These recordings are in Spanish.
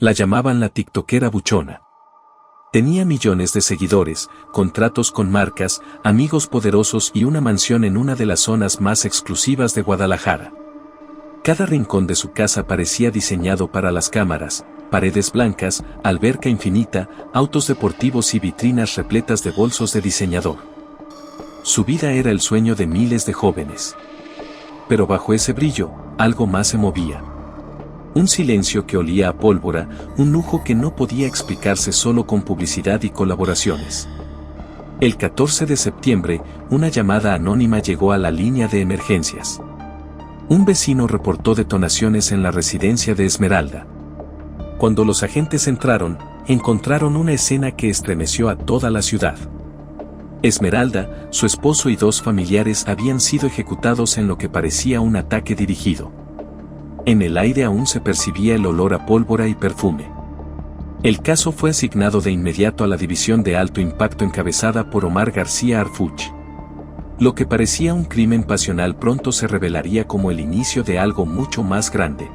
La llamaban la tiktokera buchona. Tenía millones de seguidores, contratos con marcas, amigos poderosos y una mansión en una de las zonas más exclusivas de Guadalajara. Cada rincón de su casa parecía diseñado para las cámaras, paredes blancas, alberca infinita, autos deportivos y vitrinas repletas de bolsos de diseñador. Su vida era el sueño de miles de jóvenes. Pero bajo ese brillo, algo más se movía. Un silencio que olía a pólvora, un lujo que no podía explicarse solo con publicidad y colaboraciones. El 14 de septiembre, una llamada anónima llegó a la línea de emergencias. Un vecino reportó detonaciones en la residencia de Esmeralda. Cuando los agentes entraron, encontraron una escena que estremeció a toda la ciudad. Esmeralda, su esposo y 2 familiares habían sido ejecutados en lo que parecía un ataque dirigido. En el aire aún se percibía el olor a pólvora y perfume. El caso fue asignado de inmediato a la División de Alto Impacto encabezada por Omar García Harfuch. Lo que parecía un crimen pasional pronto se revelaría como el inicio de algo mucho más grande.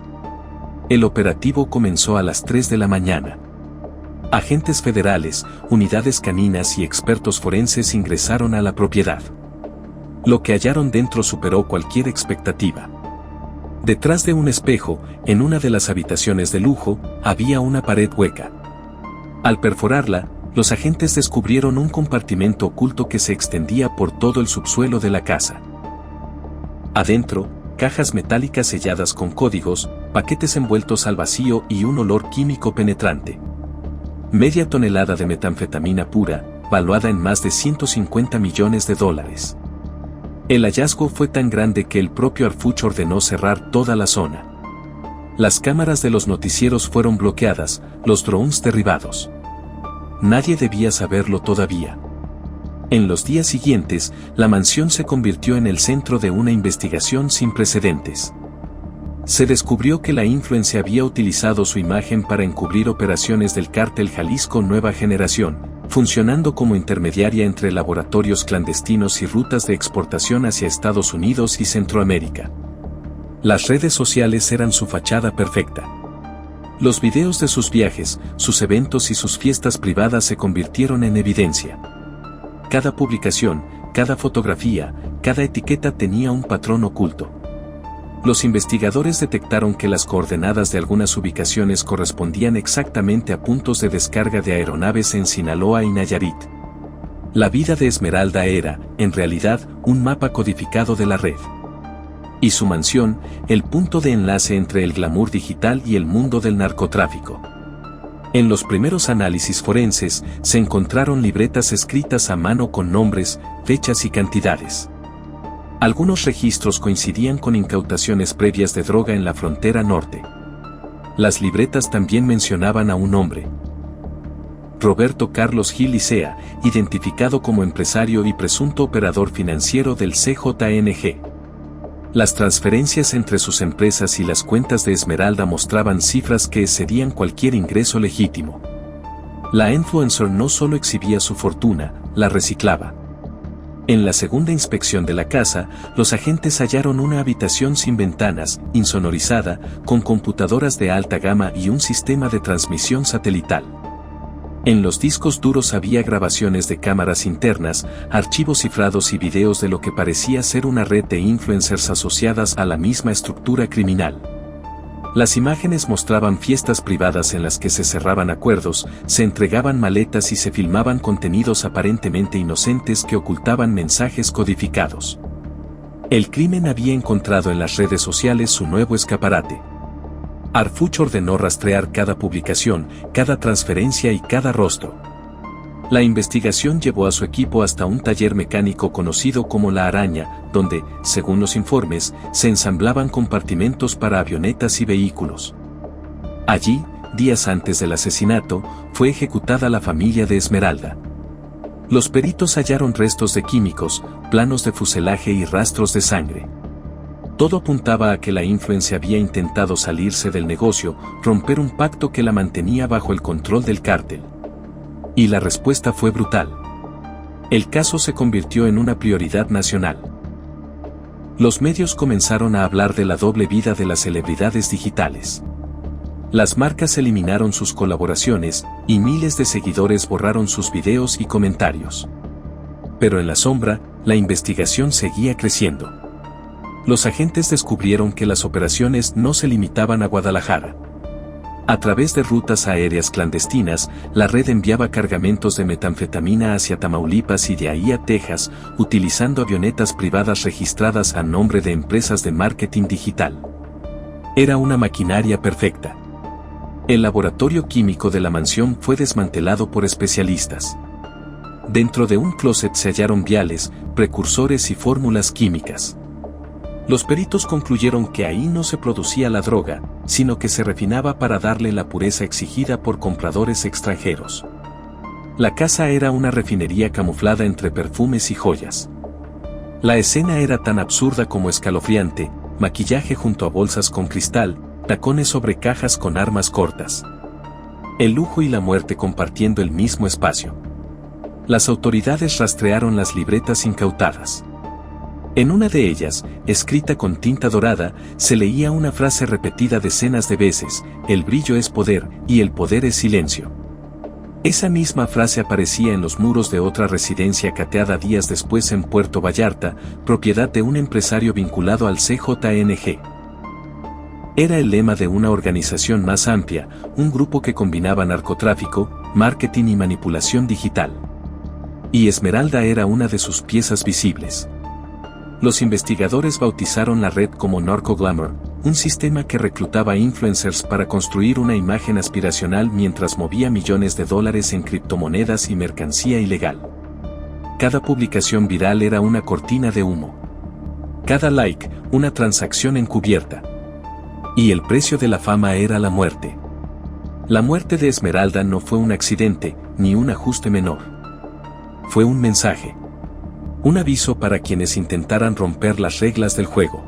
El operativo comenzó a las 3 de la mañana. Agentes federales, unidades caninas y expertos forenses ingresaron a la propiedad. Lo que hallaron dentro superó cualquier expectativa. Detrás de un espejo, en una de las habitaciones de lujo, había una pared hueca. Al perforarla, los agentes descubrieron un compartimento oculto que se extendía por todo el subsuelo de la casa. Adentro, cajas metálicas selladas con códigos, paquetes envueltos al vacío y un olor químico penetrante. Media tonelada de metanfetamina pura, valuada en más de $150 millones. El hallazgo fue tan grande que el propio Harfuch ordenó cerrar toda la zona. Las cámaras de los noticieros fueron bloqueadas, los drones derribados. Nadie debía saberlo todavía. En los días siguientes, la mansión se convirtió en el centro de una investigación sin precedentes. Se descubrió que la influencer había utilizado su imagen para encubrir operaciones del cártel Jalisco Nueva Generación, funcionando como intermediaria entre laboratorios clandestinos y rutas de exportación hacia Estados Unidos y Centroamérica. Las redes sociales eran su fachada perfecta. Los videos de sus viajes, sus eventos y sus fiestas privadas se convirtieron en evidencia. Cada publicación, cada fotografía, cada etiqueta tenía un patrón oculto. Los investigadores detectaron que las coordenadas de algunas ubicaciones correspondían exactamente a puntos de descarga de aeronaves en Sinaloa y Nayarit. La vida de Esmeralda era, en realidad, un mapa codificado de la red. Y su mansión, el punto de enlace entre el glamour digital y el mundo del narcotráfico. En los primeros análisis forenses, se encontraron libretas escritas a mano con nombres, fechas y cantidades. Algunos registros coincidían con incautaciones previas de droga en la frontera norte. Las libretas también mencionaban a un hombre, Roberto Carlos Gil Licea, identificado como empresario y presunto operador financiero del CJNG. Las transferencias entre sus empresas y las cuentas de Esmeralda mostraban cifras que excedían cualquier ingreso legítimo. La influencer no solo exhibía su fortuna, la reciclaba. En la segunda inspección de la casa, los agentes hallaron una habitación sin ventanas, insonorizada, con computadoras de alta gama y un sistema de transmisión satelital. En los discos duros había grabaciones de cámaras internas, archivos cifrados y videos de lo que parecía ser una red de influencers asociadas a la misma estructura criminal. Las imágenes mostraban fiestas privadas en las que se cerraban acuerdos, se entregaban maletas y se filmaban contenidos aparentemente inocentes que ocultaban mensajes codificados. El crimen había encontrado en las redes sociales su nuevo escaparate. Harfuch ordenó rastrear cada publicación, cada transferencia y cada rostro. La investigación llevó a su equipo hasta un taller mecánico conocido como La Araña, donde, según los informes, se ensamblaban compartimentos para avionetas y vehículos. Allí, días antes del asesinato, fue ejecutada la familia de Esmeralda. Los peritos hallaron restos de químicos, planos de fuselaje y rastros de sangre. Todo apuntaba a que la influencer había intentado salirse del negocio, romper un pacto que la mantenía bajo el control del cártel. Y la respuesta fue brutal. El caso se convirtió en una prioridad nacional. Los medios comenzaron a hablar de la doble vida de las celebridades digitales. Las marcas eliminaron sus colaboraciones, y miles de seguidores borraron sus videos y comentarios. Pero en la sombra, la investigación seguía creciendo. Los agentes descubrieron que las operaciones no se limitaban a Guadalajara. A través de rutas aéreas clandestinas, la red enviaba cargamentos de metanfetamina hacia Tamaulipas y de ahí a Texas, utilizando avionetas privadas registradas a nombre de empresas de marketing digital. Era una maquinaria perfecta. El laboratorio químico de la mansión fue desmantelado por especialistas. Dentro de un closet se hallaron viales, precursores y fórmulas químicas. Los peritos concluyeron que ahí no se producía la droga, sino que se refinaba para darle la pureza exigida por compradores extranjeros. La casa era una refinería camuflada entre perfumes y joyas. La escena era tan absurda como escalofriante: maquillaje junto a bolsas con cristal, tacones sobre cajas con armas cortas. El lujo y la muerte compartiendo el mismo espacio. Las autoridades rastrearon las libretas incautadas. En una de ellas, escrita con tinta dorada, se leía una frase repetida decenas de veces: el brillo es poder, y el poder es silencio. Esa misma frase aparecía en los muros de otra residencia cateada días después en Puerto Vallarta, propiedad de un empresario vinculado al CJNG. Era el lema de una organización más amplia, un grupo que combinaba narcotráfico, marketing y manipulación digital. Y Esmeralda era una de sus piezas visibles. Los investigadores bautizaron la red como Narco Glamour, un sistema que reclutaba influencers para construir una imagen aspiracional mientras movía millones de dólares en criptomonedas y mercancía ilegal. Cada publicación viral era una cortina de humo. Cada like, una transacción encubierta. Y el precio de la fama era la muerte. La muerte de Esmeralda no fue un accidente, ni un ajuste menor. Fue un mensaje. Un aviso para quienes intentaran romper las reglas del juego.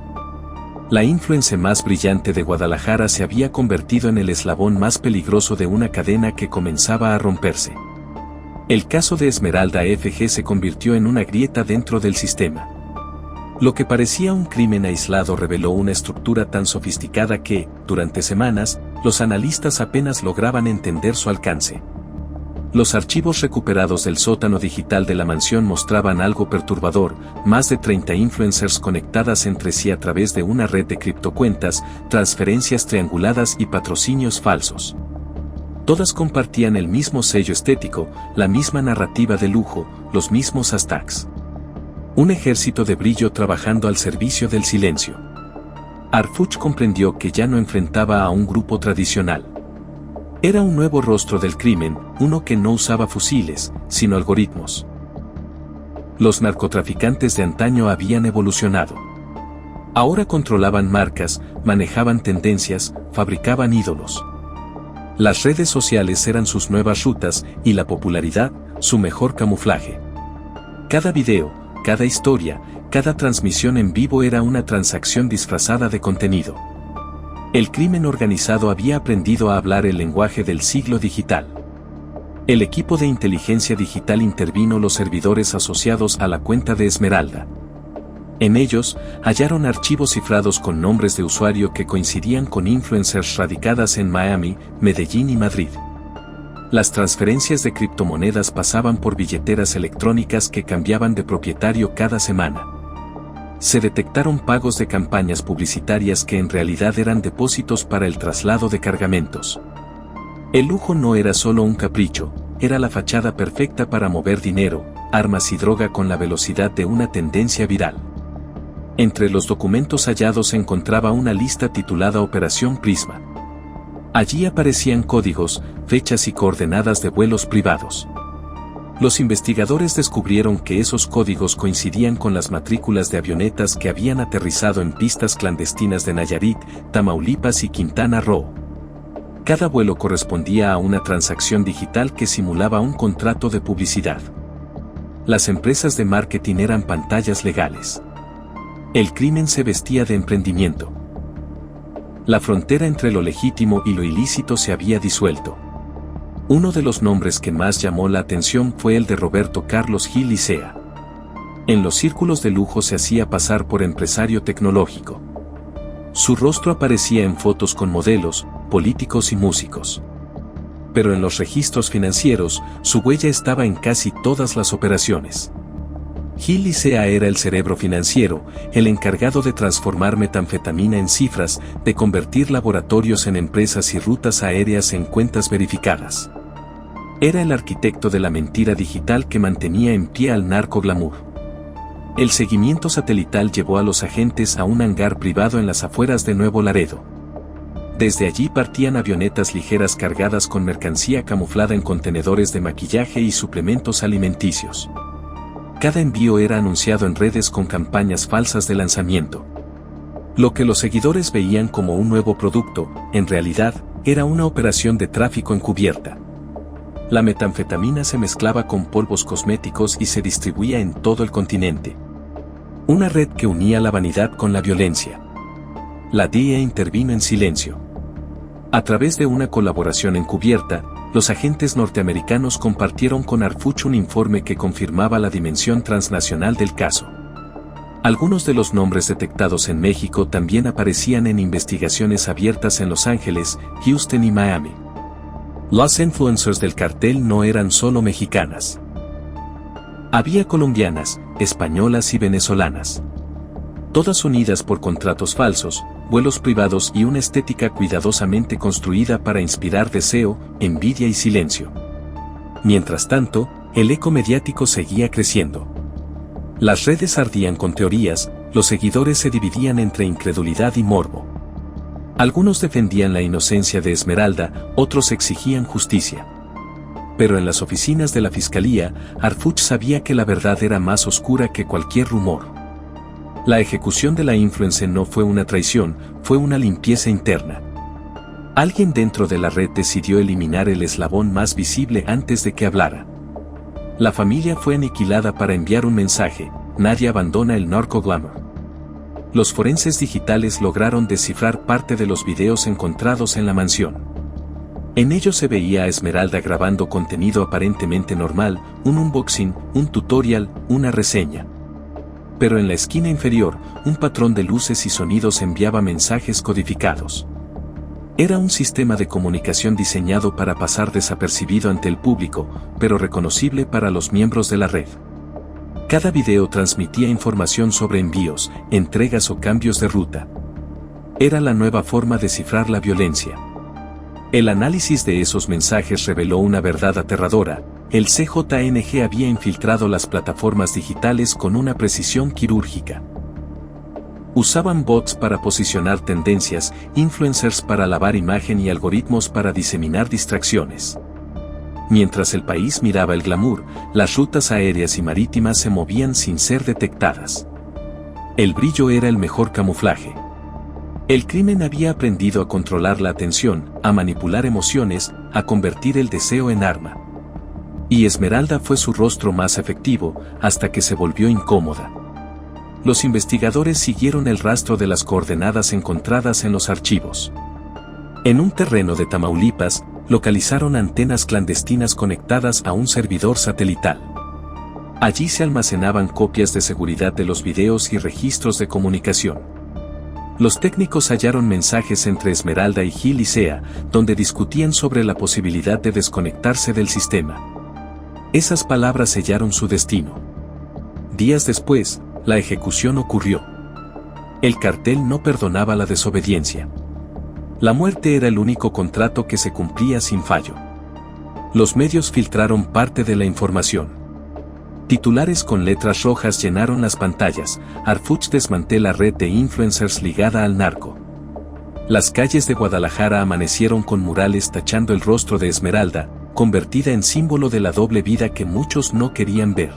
La influencer más brillante de Guadalajara se había convertido en el eslabón más peligroso de una cadena que comenzaba a romperse. El caso de Esmeralda FG se convirtió en una grieta dentro del sistema. Lo que parecía un crimen aislado reveló una estructura tan sofisticada que, durante semanas, los analistas apenas lograban entender su alcance. Los archivos recuperados del sótano digital de la mansión mostraban algo perturbador: más de 30 influencers conectadas entre sí a través de una red de criptocuentas, transferencias trianguladas y patrocinios falsos. Todas compartían el mismo sello estético, la misma narrativa de lujo, los mismos hashtags. Un ejército de brillo trabajando al servicio del silencio. Harfuch comprendió que ya no enfrentaba a un grupo tradicional. Era un nuevo rostro del crimen, uno que no usaba fusiles, sino algoritmos. Los narcotraficantes de antaño habían evolucionado. Ahora controlaban marcas, manejaban tendencias, fabricaban ídolos. Las redes sociales eran sus nuevas rutas, y la popularidad, su mejor camuflaje. Cada video, cada historia, cada transmisión en vivo era una transacción disfrazada de contenido. El crimen organizado había aprendido a hablar el lenguaje del siglo digital. El equipo de inteligencia digital intervino los servidores asociados a la cuenta de Esmeralda. En ellos, hallaron archivos cifrados con nombres de usuario que coincidían con influencers radicadas en Miami, Medellín y Madrid. Las transferencias de criptomonedas pasaban por billeteras electrónicas que cambiaban de propietario cada semana. Se detectaron pagos de campañas publicitarias que en realidad eran depósitos para el traslado de cargamentos. El lujo no era solo un capricho, era la fachada perfecta para mover dinero, armas y droga con la velocidad de una tendencia viral. Entre los documentos hallados se encontraba una lista titulada Operación Prisma. Allí aparecían códigos, fechas y coordenadas de vuelos privados. Los investigadores descubrieron que esos códigos coincidían con las matrículas de avionetas que habían aterrizado en pistas clandestinas de Nayarit, Tamaulipas y Quintana Roo. Cada vuelo correspondía a una transacción digital que simulaba un contrato de publicidad. Las empresas de marketing eran pantallas legales. El crimen se vestía de emprendimiento. La frontera entre lo legítimo y lo ilícito se había disuelto. Uno de los nombres que más llamó la atención fue el de Roberto Carlos Gil Licea. En los círculos de lujo se hacía pasar por empresario tecnológico. Su rostro aparecía en fotos con modelos, políticos y músicos. Pero en los registros financieros, su huella estaba en casi todas las operaciones. Gil Licea era el cerebro financiero, el encargado de transformar metanfetamina en cifras, de convertir laboratorios en empresas y rutas aéreas en cuentas verificadas. Era el arquitecto de la mentira digital que mantenía en pie al narco glamour. El seguimiento satelital llevó a los agentes a un hangar privado en las afueras de Nuevo Laredo. Desde allí partían avionetas ligeras cargadas con mercancía camuflada en contenedores de maquillaje y suplementos alimenticios. Cada envío era anunciado en redes con campañas falsas de lanzamiento. Lo que los seguidores veían como un nuevo producto, en realidad, era una operación de tráfico encubierta. La metanfetamina se mezclaba con polvos cosméticos y se distribuía en todo el continente. Una red que unía la vanidad con la violencia. La DEA intervino en silencio. A través de una colaboración encubierta, los agentes norteamericanos compartieron con Harfuch un informe que confirmaba la dimensión transnacional del caso. Algunos de los nombres detectados en México también aparecían en investigaciones abiertas en Los Ángeles, Houston y Miami. Las influencers del cartel no eran solo mexicanas. Había colombianas, españolas y venezolanas. Todas unidas por contratos falsos, vuelos privados y una estética cuidadosamente construida para inspirar deseo, envidia y silencio. Mientras tanto, el eco mediático seguía creciendo. Las redes ardían con teorías, los seguidores se dividían entre incredulidad y morbo. Algunos defendían la inocencia de Esmeralda, otros exigían justicia. Pero en las oficinas de la fiscalía, Harfuch sabía que la verdad era más oscura que cualquier rumor. La ejecución de la influencer no fue una traición, fue una limpieza interna. Alguien dentro de la red decidió eliminar el eslabón más visible antes de que hablara. La familia fue aniquilada para enviar un mensaje: nadie abandona el narco glamour. Los forenses digitales lograron descifrar parte de los videos encontrados en la mansión. En ellos se veía a Esmeralda grabando contenido aparentemente normal, un unboxing, un tutorial, una reseña. Pero en la esquina inferior, un patrón de luces y sonidos enviaba mensajes codificados. Era un sistema de comunicación diseñado para pasar desapercibido ante el público, pero reconocible para los miembros de la red. Cada video transmitía información sobre envíos, entregas o cambios de ruta. Era la nueva forma de cifrar la violencia. El análisis de esos mensajes reveló una verdad aterradora: el CJNG había infiltrado las plataformas digitales con una precisión quirúrgica. Usaban bots para posicionar tendencias, influencers para lavar imagen y algoritmos para diseminar distracciones. Mientras el país miraba el glamour, las rutas aéreas y marítimas se movían sin ser detectadas. El brillo era el mejor camuflaje. El crimen había aprendido a controlar la atención, a manipular emociones, a convertir el deseo en arma. Y Esmeralda fue su rostro más efectivo, hasta que se volvió incómoda. Los investigadores siguieron el rastro de las coordenadas encontradas en los archivos. En un terreno de Tamaulipas, localizaron antenas clandestinas conectadas a un servidor satelital. Allí se almacenaban copias de seguridad de los videos y registros de comunicación. Los técnicos hallaron mensajes entre Esmeralda y Gil Licea, donde discutían sobre la posibilidad de desconectarse del sistema. Esas palabras sellaron su destino. Días después, la ejecución ocurrió. El cartel no perdonaba la desobediencia. La muerte era el único contrato que se cumplía sin fallo. Los medios filtraron parte de la información. Titulares con letras rojas llenaron las pantallas: Harfuch desmantela red de influencers ligada al narco. Las calles de Guadalajara amanecieron con murales tachando el rostro de Esmeralda, convertida en símbolo de la doble vida que muchos no querían ver.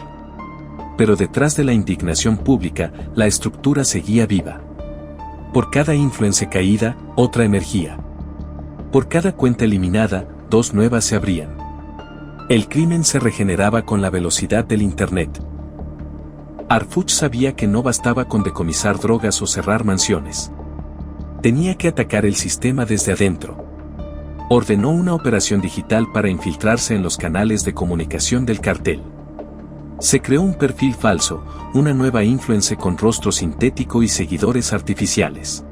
Pero detrás de la indignación pública, la estructura seguía viva. Por cada influencer caída, otra emergía. Por cada cuenta eliminada, dos nuevas se abrían. El crimen se regeneraba con la velocidad del Internet. Harfuch sabía que no bastaba con decomisar drogas o cerrar mansiones. Tenía que atacar el sistema desde adentro. Ordenó una operación digital para infiltrarse en los canales de comunicación del cartel. Se creó un perfil falso, una nueva influencer con rostro sintético y seguidores artificiales.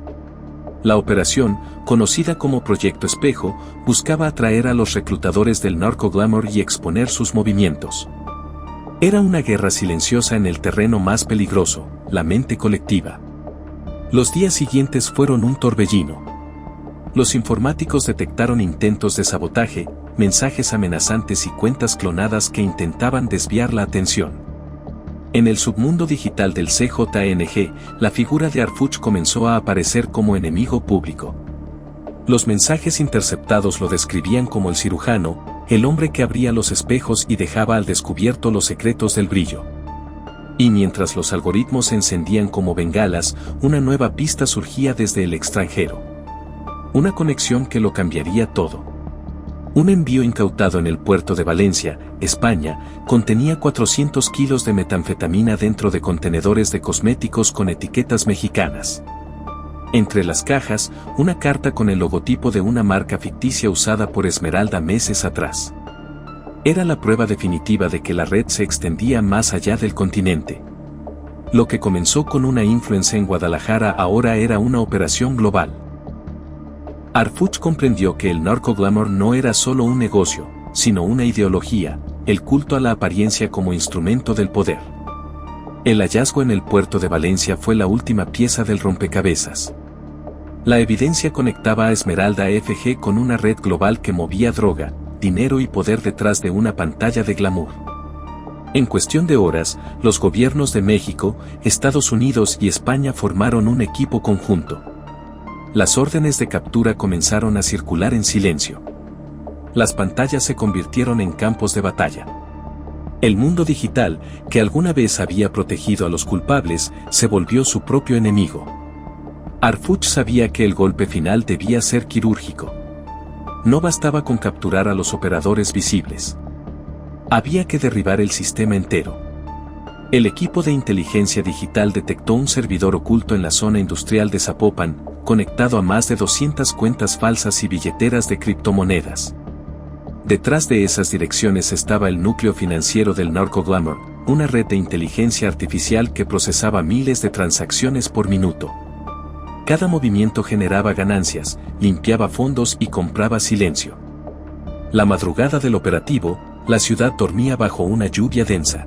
La operación, conocida como Proyecto Espejo, buscaba atraer a los reclutadores del narcoglamour y exponer sus movimientos. Era una guerra silenciosa en el terreno más peligroso, la mente colectiva. Los días siguientes fueron un torbellino. Los informáticos detectaron intentos de sabotaje, mensajes amenazantes y cuentas clonadas que intentaban desviar la atención. En el submundo digital del CJNG, la figura de Harfuch comenzó a aparecer como enemigo público. Los mensajes interceptados lo describían como el cirujano, el hombre que abría los espejos y dejaba al descubierto los secretos del brillo. Y mientras los algoritmos se encendían como bengalas, una nueva pista surgía desde el extranjero. Una conexión que lo cambiaría todo. Un envío incautado en el puerto de Valencia, España, contenía 400 kilos de metanfetamina dentro de contenedores de cosméticos con etiquetas mexicanas. Entre las cajas, una carta con el logotipo de una marca ficticia usada por Esmeralda meses atrás. Era la prueba definitiva de que la red se extendía más allá del continente. Lo que comenzó con una influencia en Guadalajara ahora era una operación global. Harfuch comprendió que el narcoglamour no era solo un negocio, sino una ideología, el culto a la apariencia como instrumento del poder. El hallazgo en el puerto de Valencia fue la última pieza del rompecabezas. La evidencia conectaba a Esmeralda FG con una red global que movía droga, dinero y poder detrás de una pantalla de glamour. En cuestión de horas, los gobiernos de México, Estados Unidos y España formaron un equipo conjunto. Las órdenes de captura comenzaron a circular en silencio. Las pantallas se convirtieron en campos de batalla. El mundo digital, que alguna vez había protegido a los culpables, se volvió su propio enemigo. Harfuch sabía que el golpe final debía ser quirúrgico. No bastaba con capturar a los operadores visibles. Había que derribar el sistema entero. El equipo de inteligencia digital detectó un servidor oculto en la zona industrial de Zapopan, conectado a más de 200 cuentas falsas y billeteras de criptomonedas. Detrás de esas direcciones estaba el núcleo financiero del narcoglamour, una red de inteligencia artificial que procesaba miles de transacciones por minuto. Cada movimiento generaba ganancias, limpiaba fondos y compraba silencio. La madrugada del operativo, la ciudad dormía bajo una lluvia densa.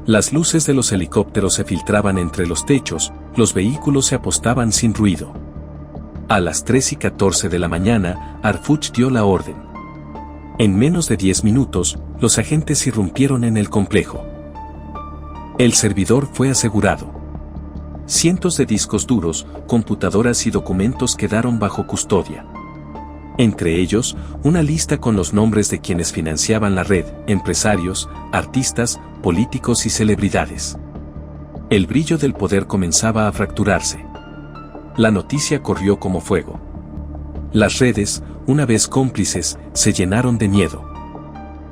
Las luces de los helicópteros se filtraban entre los techos, los vehículos se apostaban sin ruido. A las 3:14 de la mañana, Harfuch dio la orden. En menos de 10 minutos, los agentes irrumpieron en el complejo. El servidor fue asegurado. Cientos de discos duros, computadoras y documentos quedaron bajo custodia. Entre ellos, una lista con los nombres de quienes financiaban la red, empresarios, artistas, políticos y celebridades. El brillo del poder comenzaba a fracturarse. La noticia corrió como fuego. Las redes, una vez cómplices, se llenaron de miedo.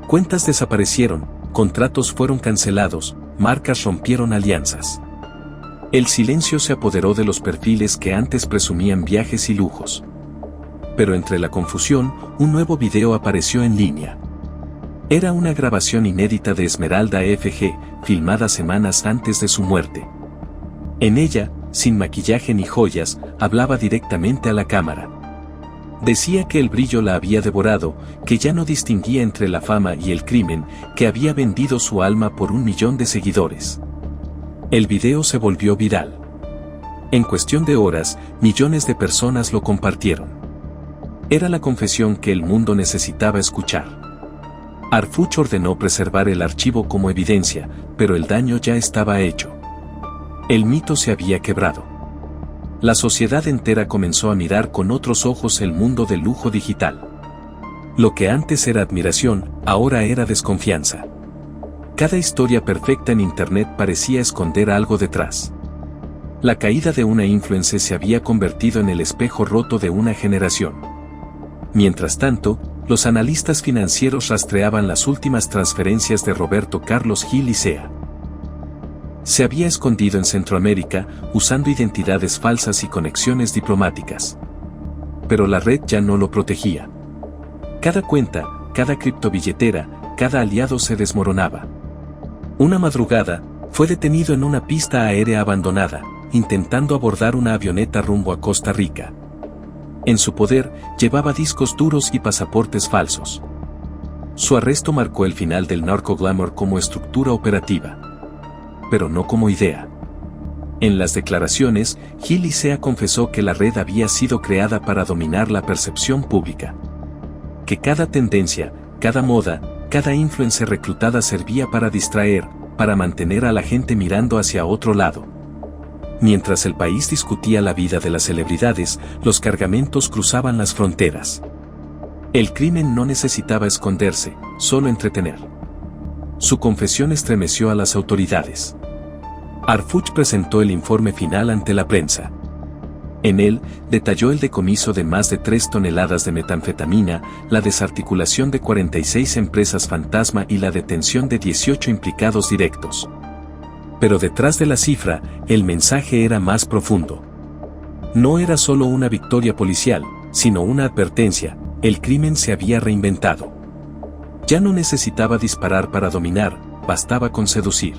Cuentas desaparecieron, contratos fueron cancelados, marcas rompieron alianzas. El silencio se apoderó de los perfiles que antes presumían viajes y lujos. Pero entre la confusión, un nuevo video apareció en línea. Era una grabación inédita de Esmeralda FG, filmada semanas antes de su muerte. En ella, sin maquillaje ni joyas, hablaba directamente a la cámara. Decía que el brillo la había devorado, que ya no distinguía entre la fama y el crimen, que había vendido su alma por 1 millón de seguidores. El video se volvió viral. En cuestión de horas, millones de personas lo compartieron. Era la confesión que el mundo necesitaba escuchar. Harfuch ordenó preservar el archivo como evidencia, pero el daño ya estaba hecho. El mito se había quebrado. La sociedad entera comenzó a mirar con otros ojos el mundo del lujo digital. Lo que antes era admiración, ahora era desconfianza. Cada historia perfecta en Internet parecía esconder algo detrás. La caída de una influencer se había convertido en el espejo roto de una generación. Mientras tanto, los analistas financieros rastreaban las últimas transferencias de Roberto Carlos Gil y Sea. Se había escondido en Centroamérica, usando identidades falsas y conexiones diplomáticas. Pero la red ya no lo protegía. Cada cuenta, cada criptobilletera, cada aliado se desmoronaba. Una madrugada, fue detenido en una pista aérea abandonada, intentando abordar una avioneta rumbo a Costa Rica. En su poder, llevaba discos duros y pasaportes falsos. Su arresto marcó el final del narco-glamour como estructura operativa. Pero no como idea. En las declaraciones, Gil Licea confesó que la red había sido creada para dominar la percepción pública. Que cada tendencia, cada moda, cada influencer reclutada servía para distraer, para mantener a la gente mirando hacia otro lado. Mientras el país discutía la vida de las celebridades, los cargamentos cruzaban las fronteras. El crimen no necesitaba esconderse, solo entretener. Su confesión estremeció a las autoridades. Harfuch presentó el informe final ante la prensa. En él, detalló el decomiso de más de 3 toneladas de metanfetamina, la desarticulación de 46 empresas fantasma y la detención de 18 implicados directos. Pero detrás de la cifra, el mensaje era más profundo. No era solo una victoria policial, sino una advertencia: el crimen se había reinventado. Ya no necesitaba disparar para dominar, bastaba con seducir.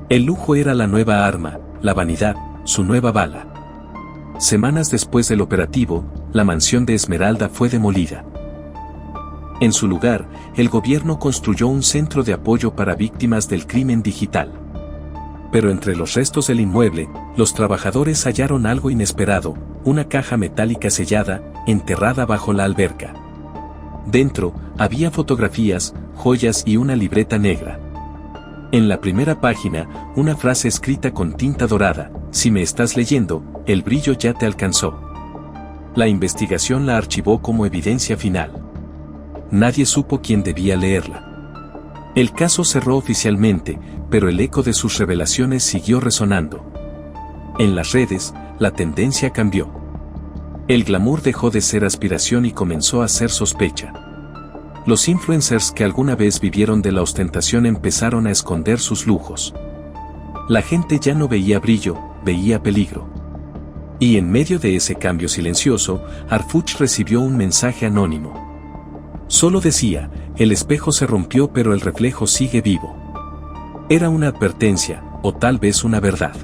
El lujo era la nueva arma, la vanidad, su nueva bala. Semanas después del operativo, la mansión de Esmeralda fue demolida. En su lugar, el gobierno construyó un centro de apoyo para víctimas del crimen digital. Pero entre los restos del inmueble, los trabajadores hallaron algo inesperado: una caja metálica sellada, enterrada bajo la alberca. Dentro, había fotografías, joyas y una libreta negra. En la primera página, una frase escrita con tinta dorada: si me estás leyendo, el brillo ya te alcanzó. La investigación la archivó como evidencia final. Nadie supo quién debía leerla. El caso cerró oficialmente, pero el eco de sus revelaciones siguió resonando. En las redes, la tendencia cambió. El glamour dejó de ser aspiración y comenzó a ser sospecha. Los influencers que alguna vez vivieron de la ostentación empezaron a esconder sus lujos. La gente ya no veía brillo, veía peligro. Y en medio de ese cambio silencioso, Harfuch recibió un mensaje anónimo. Solo decía: el espejo se rompió pero el reflejo sigue vivo. Era una advertencia, o tal vez una verdad.